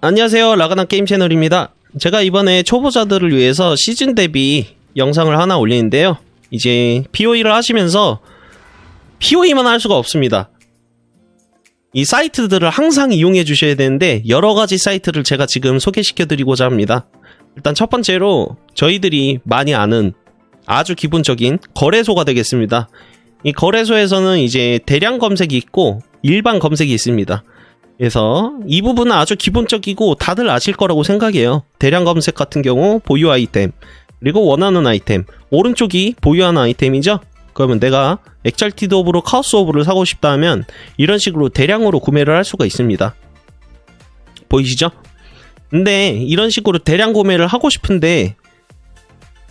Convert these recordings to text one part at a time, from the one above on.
안녕하세요. 라가나 게임 채널입니다. 제가 이번에 초보자들을 위해서 시즌 대비 영상을 하나 올리는데요. 이제 POE를 하시면서 POE만 할 수가 없습니다. 이 사이트들을 항상 이용해 주셔야 되는데 여러가지 사이트를 제가 지금 소개시켜 드리고자 합니다. 일단 첫 번째로 저희들이 많이 아는 아주 기본적인 거래소가 되겠습니다. 이 거래소에서는 이제 대량 검색이 있고 일반 검색이 있습니다. 그래서 이 부분은 아주 기본적이고 다들 아실 거라고 생각해요. 대량 검색 같은 경우 보유 아이템, 그리고 원하는 아이템, 오른쪽이 보유하는 아이템이죠. 그러면 내가 엑잘티드 오브로 카오스 오브를 사고 싶다 하면 이런 식으로 대량으로 구매를 할 수가 있습니다. 보이시죠? 근데 이런 식으로 대량 구매를 하고 싶은데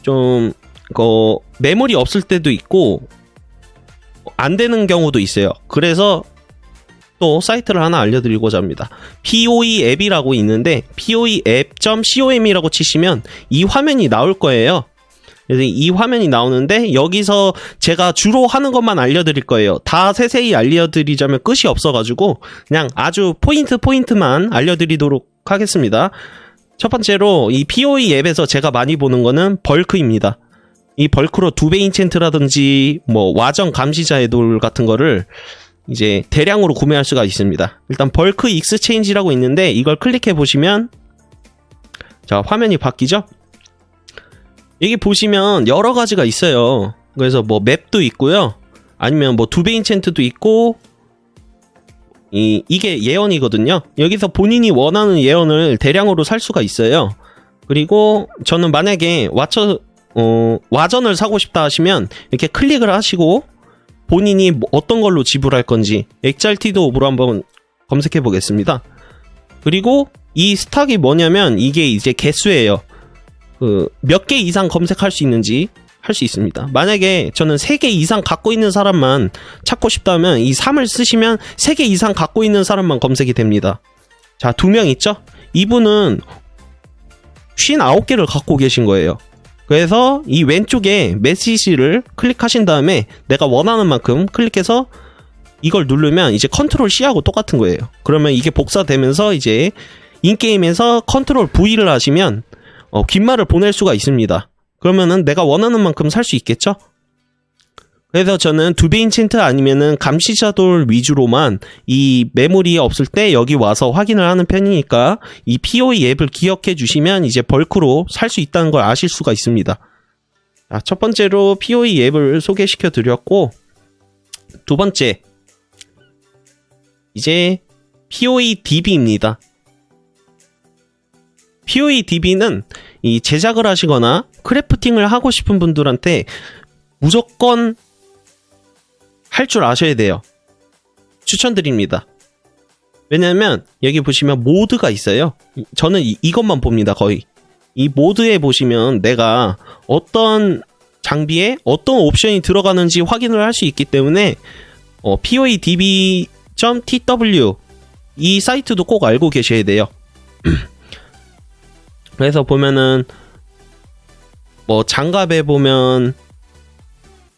좀 메모리 없을 때도 있고 안 되는 경우도 있어요. 그래서 또 사이트를 하나 알려드리고자 합니다. POE 앱이라고 있는데 poeapp.com이라고 치시면 이 화면이 나올 거예요. 그래서 이 화면이 나오는데 여기서 제가 주로 하는 것만 알려드릴 거예요. 다 세세히 알려드리자면 끝이 없어가지고 그냥 아주 포인트만 알려드리도록 하겠습니다. 첫 번째로 이 POE 앱에서 제가 많이 보는 거는 벌크입니다. 이 벌크로 2배 인챈트라든지 뭐 와정 감시자의 돌 같은 거를 이제 대량으로 구매할 수가 있습니다. 일단 벌크 익스체인지라고 있는데 이걸 클릭해 보시면 자 화면이 바뀌죠? 여기 보시면 여러 가지가 있어요. 그래서 뭐 맵도 있고요. 아니면 뭐 2배 인챈트도 있고 이게 예언이거든요. 여기서 본인이 원하는 예언을 대량으로 살 수가 있어요. 그리고 저는 만약에 와전을 사고 싶다 하시면 이렇게 클릭을 하시고 본인이 어떤 걸로 지불할 건지 엑잘티드 오브로 한번 검색해 보겠습니다. 그리고 이 스탁이 뭐냐면 이게 이제 개수예요. 몇 개 이상 검색할 수 있는지 할 수 있습니다. 만약에 저는 3개 이상 갖고 있는 사람만 찾고 싶다면 이 3을 쓰시면 3개 이상 갖고 있는 사람만 검색이 됩니다. 자, 2명 있죠? 이분은 59개를 갖고 계신 거예요. 그래서 이 왼쪽에 메시지를 클릭하신 다음에 내가 원하는 만큼 클릭해서 이걸 누르면 이제 컨트롤 C하고 똑같은 거예요. 그러면 이게 복사되면서 이제 인게임에서 컨트롤 V를 하시면 귓말을 보낼 수가 있습니다. 그러면은 내가 원하는 만큼 살 수 있겠죠? 그래서 저는 2배 인챈트 아니면은 감시자돌 위주로만 이 메모리 없을 때 여기 와서 확인을 하는 편이니까 이 POE 앱을 기억해 주시면 이제 벌크로 살 수 있다는 걸 아실 수가 있습니다. 자, 첫 번째로 POE 앱을 소개시켜 드렸고 두 번째 이제 POE DB입니다. POE DB는 이 제작을 하시거나 크래프팅을 하고 싶은 분들한테 무조건 할 줄 아셔야 돼요. 추천드립니다. 왜냐면 여기 보시면 모드가 있어요. 저는 이것만 봅니다. 거의 이 모드에 보시면 내가 어떤 장비에 어떤 옵션이 들어가는지 확인을 할 수 있기 때문에 poedb.tw 이 사이트도 꼭 알고 계셔야 돼요. 그래서 보면은 뭐 장갑에 보면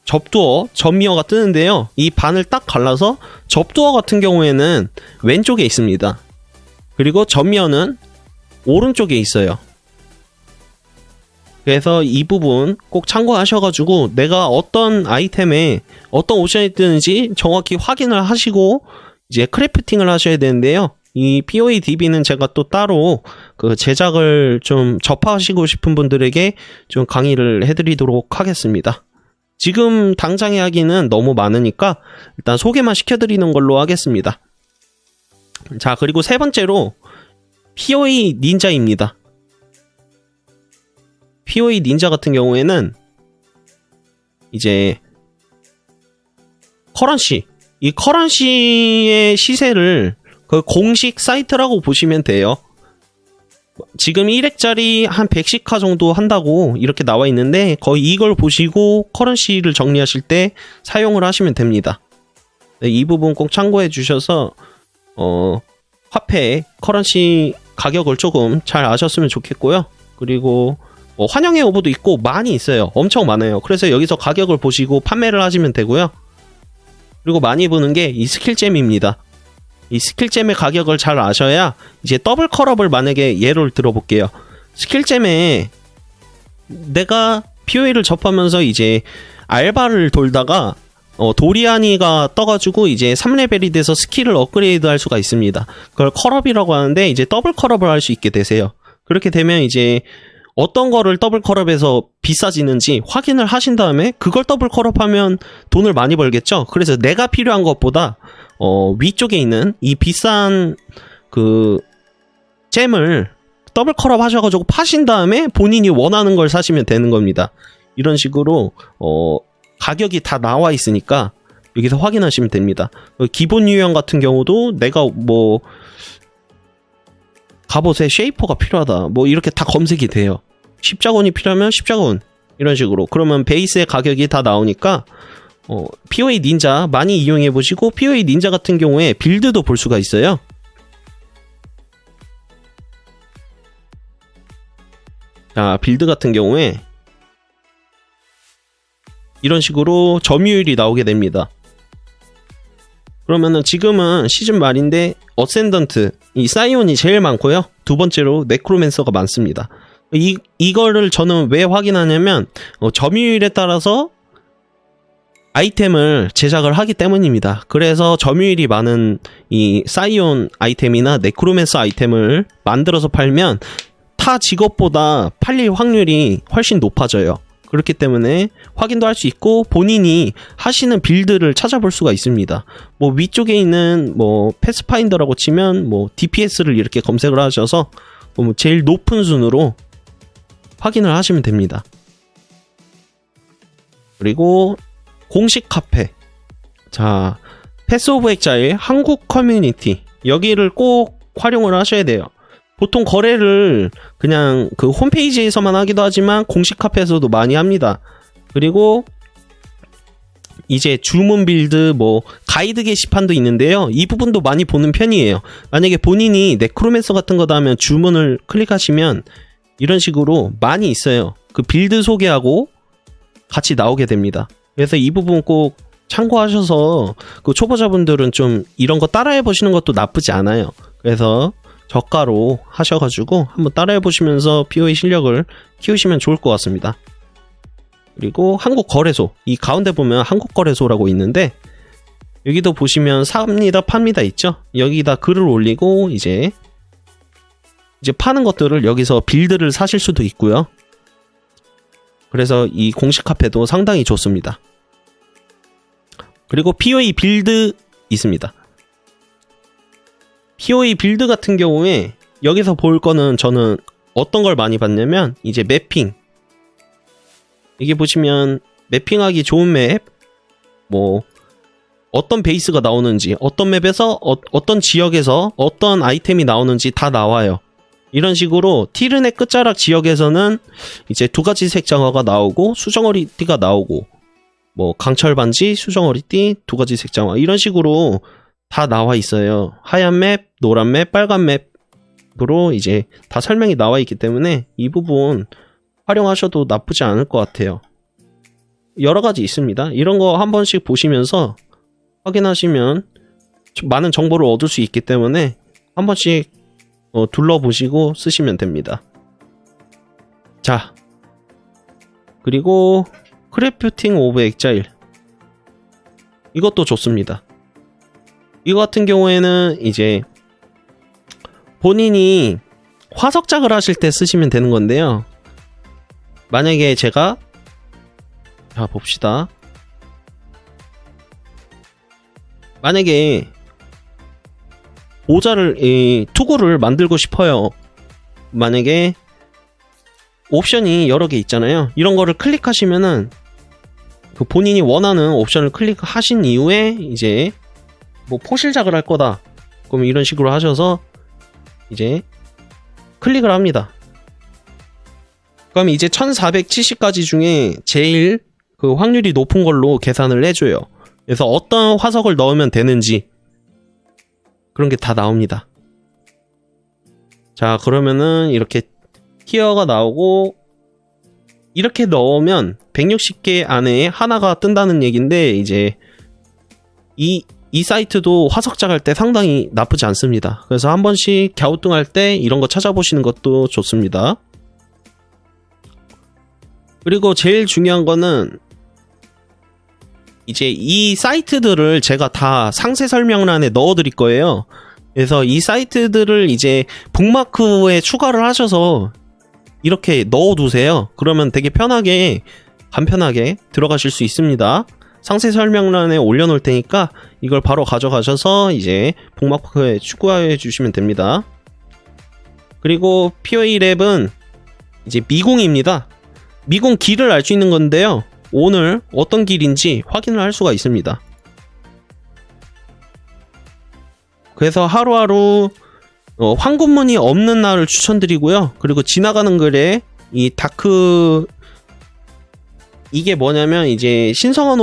접두어, 점미어가 뜨는데요. 이 반을 딱 갈라서 접두어 같은 경우에는 왼쪽에 있습니다. 그리고 점미어는 오른쪽에 있어요. 그래서 이 부분 꼭 참고하셔가지고 내가 어떤 아이템에 어떤 옵션이 뜨는지 정확히 확인을 하시고 이제 크래프팅을 하셔야 되는데요. 이 POE DB는 제가 또 따로 그 제작을 좀 접하시고 싶은 분들에게 좀 강의를 해드리도록 하겠습니다. 지금 당장에 하기는 너무 많으니까 일단 소개만 시켜드리는 걸로 하겠습니다. 자, 그리고 세 번째로 POE 닌자입니다. POE 닌자 같은 경우에는 이제 커런시, 이 커런시의 시세를 그 공식 사이트라고 보시면 돼요. 지금 1액짜리 한 110화 정도 한다고 이렇게 나와 있는데 거의 이걸 보시고 커런시를 정리하실 때 사용을 하시면 됩니다. 네, 이 부분 꼭 참고해 주셔서 화폐 커런시 가격을 조금 잘 아셨으면 좋겠고요. 그리고 환영의 오브도 있고 많이 있어요. 엄청 많아요. 그래서 여기서 가격을 보시고 판매를 하시면 되고요. 그리고 많이 보는 게 이 스킬잼입니다. 이 스킬잼의 가격을 잘 아셔야 이제 더블 컬업을 만약에 예를 들어볼게요. 스킬잼에 내가 POE를 접하면서 이제 알바를 돌다가 도리아니가 떠가지고 이제 3레벨이 돼서 스킬을 업그레이드 할 수가 있습니다. 그걸 컬업이라고 하는데 이제 더블 컬업을 할 수 있게 되세요. 그렇게 되면 이제 어떤 거를 더블 컬업해서 비싸지는지 확인을 하신 다음에 그걸 더블 컬업하면 돈을 많이 벌겠죠. 그래서 내가 필요한 것보다 위쪽에 있는 이 비싼 그 잼을 더블 컬업 하셔가지고 파신 다음에 본인이 원하는 걸 사시면 되는 겁니다. 이런 식으로 가격이 다 나와 있으니까 여기서 확인하시면 됩니다. 기본 유형 같은 경우도 내가 뭐 갑옷에 쉐이퍼가 필요하다 뭐 이렇게 다 검색이 돼요. 십자군이 필요하면 십자군 이런 식으로. 그러면 베이스의 가격이 다 나오니까 POE 닌자 많이 이용해 보시고, POE 닌자 같은 경우에 빌드도 볼 수가 있어요. 자, 빌드 같은 경우에 이런 식으로 점유율이 나오게 됩니다. 그러면은 지금은 시즌 말인데 어센던트 이 사이온이 제일 많고요. 두 번째로 네크로맨서가 많습니다. 이거를 저는 왜 확인하냐면 점유율에 따라서 아이템을 제작을 하기 때문입니다. 그래서 점유율이 많은 이 사이온 아이템이나 네크로맨서 아이템을 만들어서 팔면 타 직업보다 팔릴 확률이 훨씬 높아져요. 그렇기 때문에 확인도 할 수 있고 본인이 하시는 빌드를 찾아볼 수가 있습니다. 뭐 위쪽에 있는 뭐 패스파인더라고 치면 뭐 DPS를 이렇게 검색을 하셔서 뭐 제일 높은 순으로 확인을 하시면 됩니다. 그리고 공식 카페. 자, 패스 오브 엑자일 한국 커뮤니티. 여기를 꼭 활용을 하셔야 돼요. 보통 거래를 그냥 그 홈페이지에서만 하기도 하지만 공식 카페에서도 많이 합니다. 그리고 이제 주문 빌드 뭐 가이드 게시판도 있는데요. 이 부분도 많이 보는 편이에요. 만약에 본인이 네크로맨서 같은 거다 하면 주문을 클릭하시면 이런 식으로 많이 있어요. 그 빌드 소개하고 같이 나오게 됩니다. 그래서 이 부분 꼭 참고하셔서 그 초보자분들은 좀 이런 거 따라해 보시는 것도 나쁘지 않아요. 그래서 저가로 하셔가지고 한번 따라해 보시면서 POE 실력을 키우시면 좋을 것 같습니다. 그리고 한국거래소, 이 가운데 보면 한국거래소라고 있는데 여기도 보시면 삽니다 팝니다 있죠. 여기다 글을 올리고 이제 파는 것들을 여기서 빌드를 사실 수도 있고요. 그래서 이 공식 카페도 상당히 좋습니다. 그리고 POE 빌드 있습니다. POE 빌드 같은 경우에 여기서 볼 거는 저는 어떤 걸 많이 봤냐면 이제 매핑. 이게 보시면 매핑하기 좋은 맵, 뭐 어떤 베이스가 나오는지, 어떤 맵에서 어떤 지역에서 어떤 아이템이 나오는지 다 나와요. 이런 식으로 티르네 끝자락 지역에서는 이제 두 가지 색 장화가 나오고 수정어리띠가 나오고 뭐 강철 반지, 수정어리띠, 두 가지 색 장화 이런 식으로 다 나와 있어요. 하얀 맵, 노란 맵, 빨간 맵으로 이제 다 설명이 나와 있기 때문에 이 부분 활용하셔도 나쁘지 않을 것 같아요. 여러 가지 있습니다. 이런 거 한 번씩 보시면서 확인하시면 많은 정보를 얻을 수 있기 때문에 한 번씩 둘러보시고 쓰시면 됩니다. 자, 그리고 크래프팅 오브 엑자일 이것도 좋습니다. 이거 같은 경우에는 이제 본인이 화석작을 하실 때 쓰시면 되는 건데요. 만약에 제가 자 봅시다. 만약에 모자를 투구를 만들고 싶어요. 만약에 옵션이 여러 개 있잖아요. 이런 거를 클릭하시면은 그 본인이 원하는 옵션을 클릭하신 이후에 이제 뭐 포실작을 할 거다. 그럼 이런 식으로 하셔서 이제 클릭을 합니다. 그럼 이제 1470가지 중에 제일 그 확률이 높은 걸로 계산을 해줘요. 그래서 어떤 화석을 넣으면 되는지 그런 게 다 나옵니다. 자, 그러면은 이렇게 티어가 나오고 이렇게 넣으면 160개 안에 하나가 뜬다는 얘기인데 이제 이 이 사이트도 화석작 할 때 상당히 나쁘지 않습니다. 그래서 한 번씩 갸우뚱할 때 이런 거 찾아보시는 것도 좋습니다. 그리고 제일 중요한 거는 이제 이 사이트들을 제가 다 상세 설명란에 넣어 드릴 거예요. 그래서 이 사이트들을 이제 북마크에 추가를 하셔서 이렇게 넣어 두세요. 그러면 되게 편하게 간편하게 들어가실 수 있습니다. 상세 설명란에 올려놓을 테니까 이걸 바로 가져가셔서 이제 북마크에 추가해 주시면 됩니다. 그리고 POE 랩은 이제 미궁입니다. 미궁 길을 알 수 있는 건데요. 오늘 어떤 길인지 확인을 할 수가 있습니다. 그래서 하루하루 황금문이 없는 날을 추천드리고요. 그리고 지나가는 글에 이 다크 이게 뭐냐면 이제 신성한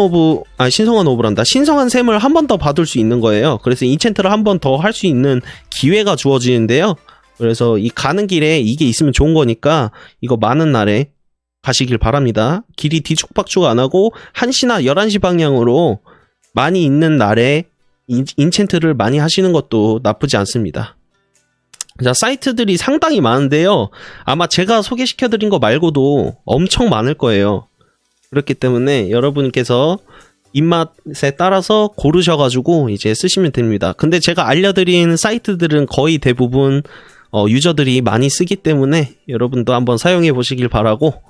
샘을 한 번 더 받을 수 있는 거예요. 그래서 인챈트를 한 번 더 할 수 있는 기회가 주어지는데요. 그래서 이 가는 길에 이게 있으면 좋은 거니까 이거 많은 날에 가시길 바랍니다. 길이 뒤죽박죽 안 하고 1시나 11시 방향으로 많이 있는 날에 인챈트를 많이 하시는 것도 나쁘지 않습니다. 자, 사이트들이 상당히 많은데요. 아마 제가 소개시켜드린 거 말고도 엄청 많을 거예요. 그렇기 때문에 여러분께서 입맛에 따라서 고르셔가지고 이제 쓰시면 됩니다. 근데 제가 알려드린 사이트들은 거의 대부분 유저들이 많이 쓰기 때문에 여러분도 한번 사용해 보시길 바라고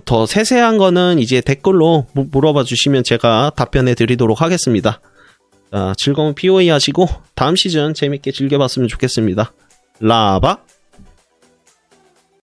더 세세한 거는 이제 댓글로 물어봐 주시면 제가 답변해 드리도록 하겠습니다. 자, 즐거운 POE 하시고 다음 시즌 재밌게 즐겨봤으면 좋겠습니다. 라바